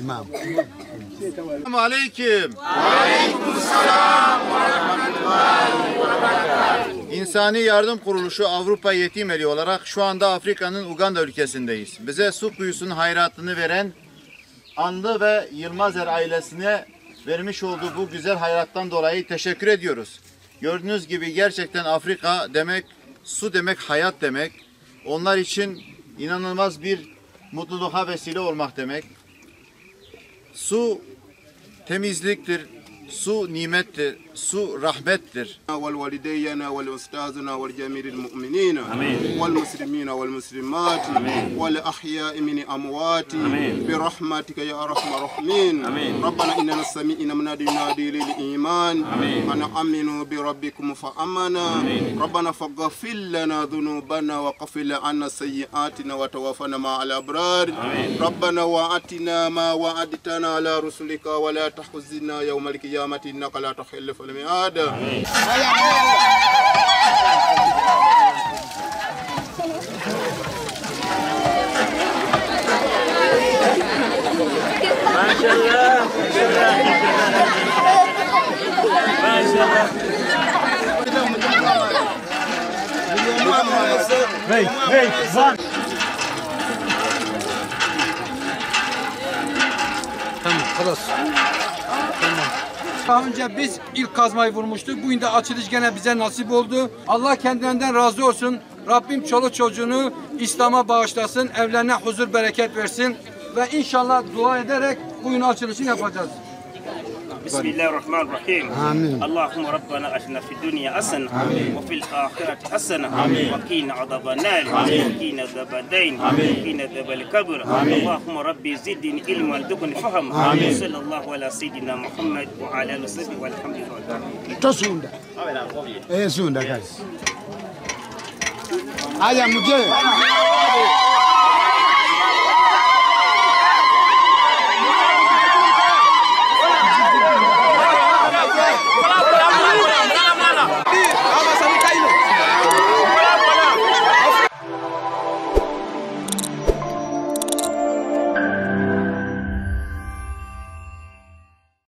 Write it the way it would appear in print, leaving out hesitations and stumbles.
İmam. Selamun aleyküm. Aleykümselam ve rahmetullahi ve berekatuhu. İnsani Yardım Kuruluşu Avrupa Yetim Eli olarak şu anda Afrika'nın Uganda ülkesindeyiz. Bize su kuyusunun hayratını veren Anlı ve Yılmazer ailesine vermiş olduğu bu güzel hayrattan dolayı teşekkür ediyoruz. Gördüğünüz gibi gerçekten Afrika demek, su demek hayat demek. Onlar için inanılmaz bir mutluluğa vesile olmak demek. Su temizliktir, su nimettir, su rahmettir. والوالدينا والأستاذنا والجميع المؤمنين والمسلمين والمسلمات والأحياء من أموات برحمتك يا أرحم الراحمين ربنا إننا سمعنا منادي ينادي للإيمان أن آمنوا بربكم فآمنا ربنا فاغفر لنا ذنوبنا وغفر عنا سيئاتنا وتوفنا مع الأبرار ربنا وآتنا ما وعدتنا على رسلك ولا تخزنا يوم القيامة إنك لا تخلف الميعاد. Maşallah. Maşallah. Hey, van. Tamam, خلاص. Daha önce biz ilk kazmayı vurmuştuk. Bugün de açılış gene bize nasip oldu. Allah kendilerinden razı olsun. Rabbim çoluk çocuğunu İslam'a bağışlasın. Evlerine huzur bereket versin. Ve inşallah dua ederek bugün açılışını yapacağız. Bismillahirrahmanirrahim. Allahümme Rabbana atina fid dünya hasene ve fil ahireti hasene ve qina azaban nar ve qina azaban dayn ve qina azabal kabr. Allahümme Rabbi zidni ilmen ve dukni fahm. Sallallahu ala seyyidina Muhammed ve ala alihi ve sahbihi velhamdülillah. Tosunda. Sunda guys. Haya mje.